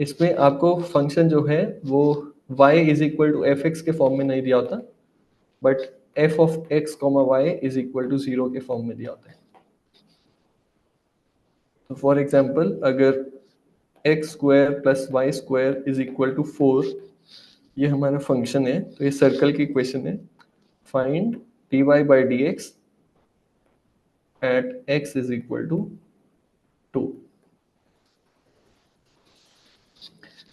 इसमें आपको फंक्शन जो है वो y is equal to f x के फॉर्म में नहीं दिया होता, but f of x comma y is equal to 0 के फॉर्म में दिया होता है। तो फॉर एग्जाम्पल अगर x square plus y square is equal to 4, ये हमारा फंक्शन है, तो ये सर्कल की इक्वेशन है। Find dy by d x at x is equal to 2।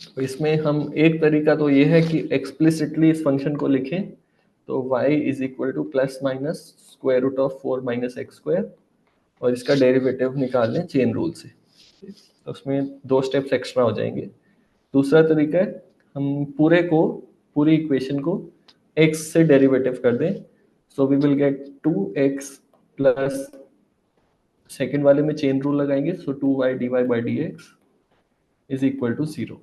तो इसमें हम एक तरीका तो ये है कि एक्सप्लिसिटली इस फंक्शन को लिखें, तो y is equal to plus minus square root of 4 minus x square, और इसका डेरिवेटिव निकाल लें चेन रूल से। तो उसमें 2 स्टेप्स एक्स्ट्रा हो जाएंगे। दूसरा तरीका है हम पूरी इक्वेशन को x से डेरिवेटिव कर दें, so we will get 2x plus second वाले में चेन रूल लगाएंगे, so 2y dy by d x is equal to 0।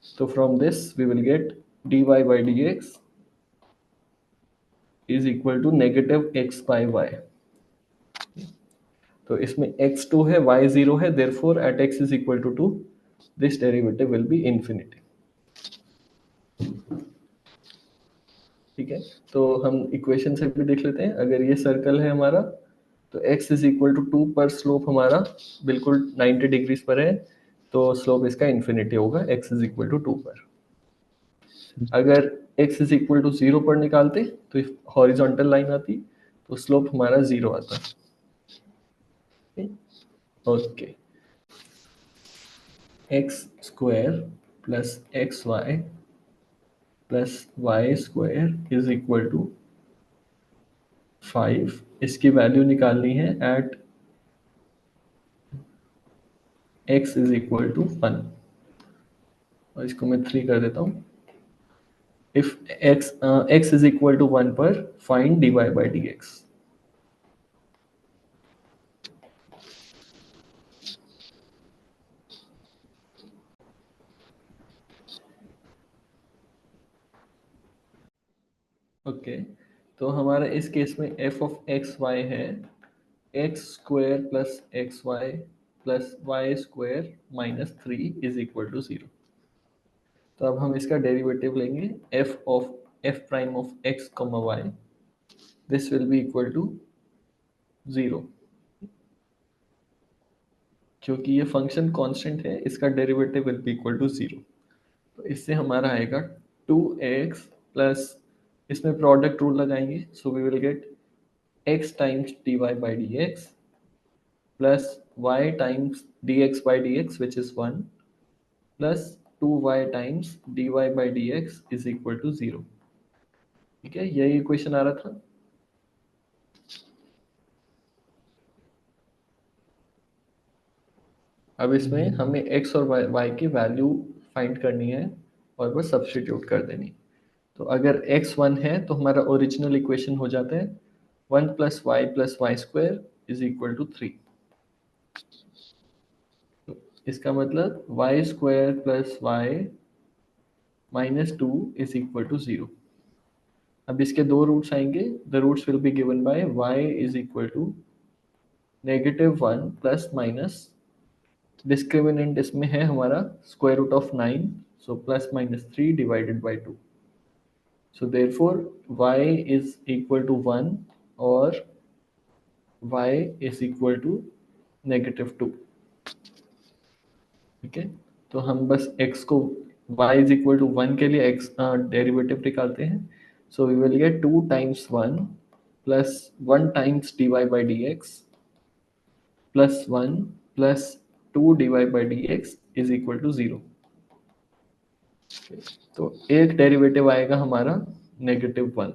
So from this we will get dy by dx is equal to negative x by y। तो इसमें x2 है, y0 है, therefore at x is equal to 2 this derivative will be infinity। ठीक है, तो हम equation से भी देख लेते हैं। अगर ये सर्कल है हमारा, तो x इज इक्वल टू 2 पर स्लोप हमारा बिल्कुल 90 डिग्रीज पर है, तो स्लोप इसका इन्फिनिटी होगा x इज इक्वल टू 2 पर। अगर x इज इक्वल टू 0 पर निकालते तो हॉरिजॉन्टल लाइन आती, तो स्लोप हमारा 0 आता। Okay, x square plus x y plus y square is equal to 5। इसकी वैल्यू निकालनी है at x is equal to 1, और इसको मैं 3 कर देता हूँ। If x is equal to 1 पर find dy by d x. Okay, तो हमारा इस केस में f ऑफ एक्स वाई है x square plus x y plus y square minus 3 is equal to 0। तो अब हम इसका डेरिवेटिव लेंगे f of f prime of x comma y, this will be equal to 0। क्योंकि ये function constant है, इसका derivative will be equal to 0। तो इससे हमारा आएगा 2x प्लस, इसमें प्रोडक्ट रूल लगाएंगे, so we will get x times dy by d x plus y times dx by dx which is 1 plus 2y times dy by dx is equal to 0। ठीक है, यही equation आ रहा था। अब इसमें हमें x और y की वैल्यू फाइंड करनी है और बस सब्स्टिट्यूट कर देनी। तो अगर x 1 है तो हमारा ओरिजिनल इक्वेशन हो जाता है 1 plus y square is equal to 3। इसका मतलब y square plus y minus 2 is equal to 0। अब इसके 2 रूट्स आएंगे, the roots will be given by y is equal to -1 plus minus, discriminant इसमें है हमारा square root of 9, so plus minus 3 divided by 2। So therefore y is equal to 1 और y is equal to -2। ठीक है, तो हम बस x को y इज इक्वल टू 1 के लिए x डेरिवेटिव निकालते हैं, so we will get 2 times 1 plus 1 times dy by d x plus 1 plus 2 dy by d x is equal to 0। तो एक डेरिवेटिव आएगा हमारा -1।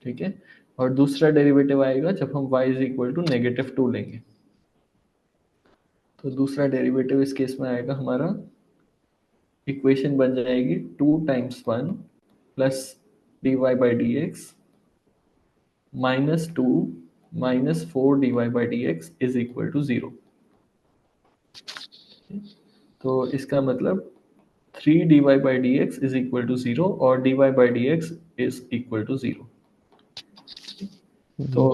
ठीक है, और दूसरा डेरिवेटिव आएगा जब हम y इज इक्वल टू -2 लेंगे। तो दूसरा डेरिवेटिव इस केस में आएगा हमारा, इक्वेशन बन जाएगी 2 times 1 plus dy by d x -2 minus 4 dy by d x is equal to 0। तो इसका मतलब 3 dy by d x is equal to 0 और dy by d x is equal to 0। तो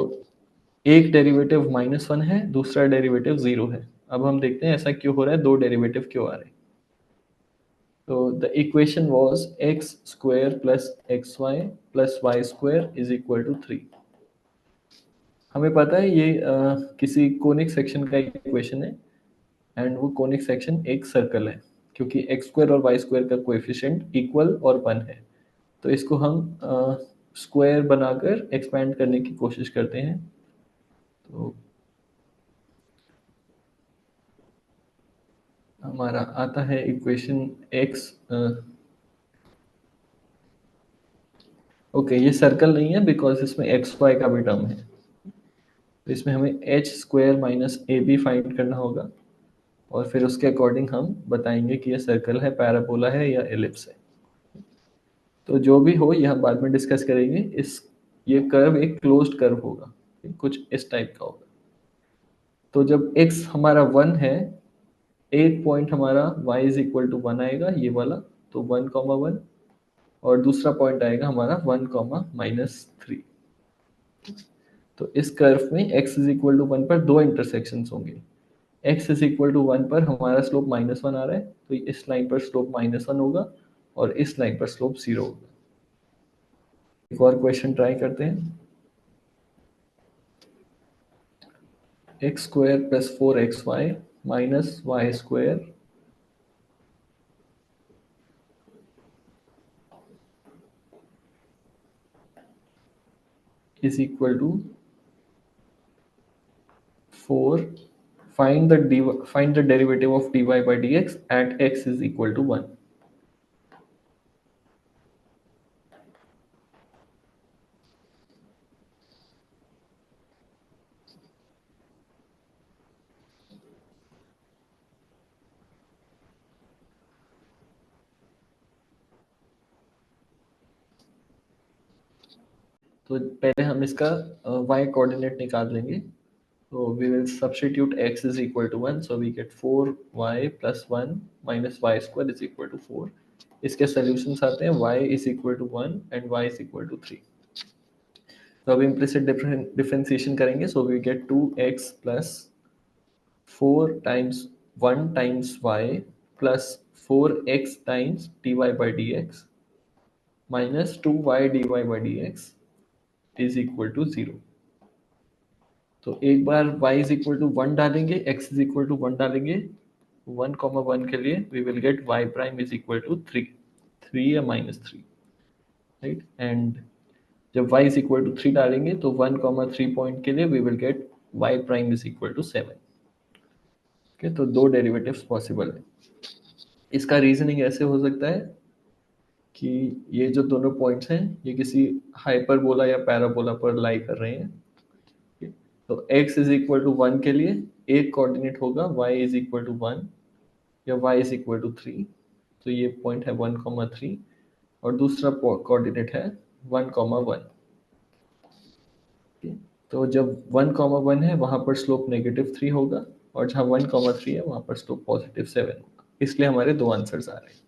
एक डेरिवेटिव -1 है, दूसरा डेरिवेटिव 0 है। अब हम देखते हैं ऐसा क्यों हो रहा है, दो डेरिवेटिव क्यों आ रहे हैं। तो the equation was x square plus x y plus y square is equal to 3। हमें पता है ये किसी कोनिक सेक्शन का इक्वेशन है, एंड वो कोनिक सेक्शन एक सर्कल है, क्योंकि एक्स स्क्वायर और वाई स्क्वायर का कोएफिशिएंट इक्वल और 1 है। तो इसको हम स्क्वायर बनाकर एक्सपैंड करने की कोशिश करते हैं। तो हमारा आता है इक्वेशन एक्स, ओके ये सर्कल नहीं है बिकॉज इसमें एक्स वाई का भी टर्म है, तो इसमें हमें h square minus a b find करना होगा, और फिर उसके अकॉर्डिंग हम बताएंगे कि ये सर्कल है, पैराबोला है या एलिप्स है। तो जो भी हो ये हम बाद में डिस्कस करेंगे। इस ये कर्व एक क्लोज्ड कर्व होगा, कुछ इस टाइप का होगा। तो जब x हमारा 1 है, एक पॉइंट हमारा y इज इक्वल टू 1 आएगा, ये वाला, तो 1,1, और दूसरा पॉइंट आएगा हमारा 1,-3। तो इस कर्व में x इज इक्वल टू 1 पर दो इंटरसेक्शंस होंगे। x इज इक्वल टू 1 पर हमारा स्लोप -1 आ रहा है, तो इस लाइन पर स्लोप -1 होगा, और इस लाइन पर स्लोप 0 होगा। एक और क्वेश्चन ट्राई करते हैं। X square plus 4xy minus y square is equal to 4. Find the derivative of dy by dx at x is equal to 1. तो पहले हम इसका y कोऑर्डिनेट निकाल लेंगे। तो we will substitute x is equal to 1, so we get 4y plus 1 minus y square is equal to 4. इसके solutions आते हैं y is equal to 1 and y is equal to 3. तो अब implicit डिफरेंशिएशन करेंगे, so we get 2x plus 4 times 1 times y plus 4x times dy by dx minus 2y dy by dx is equal to 0. तो एक बार y is equal to 1 डालेंगे, x is equal to 1 डालेंगे, 1,1 के लिए we will get y prime is equal to 3 या -3, right. And जब y is equal to 3 डालेंगे तो 1,3 पॉइंट के लिए we will get y prime is equal to 7। Okay, तो दो डेरिवेटिव्स पॉसिबल है। इसका रीजनिंग ऐसे हो सकता है कि ये जो दोनों पॉइंट्स हैं ये किसी हाइपरबोला या पैराबोला पर लाई कर रहे हैं। तो x इज इक्वल टू 1 के लिए एक कोऑर्डिनेट होगा y इज इक्वल टू 1 या y इज इक्वल टू 3, तो ये पॉइंट है 1,3, और दूसरा कोऑर्डिनेट है 1,1। तो जब 1,1 है वहां पर स्लोप -3 होगा, और जहां 1,3 है वहां पर स्लोप +7 होगा। इसलिए हमारे दो आंसर्स आ रहे हैं।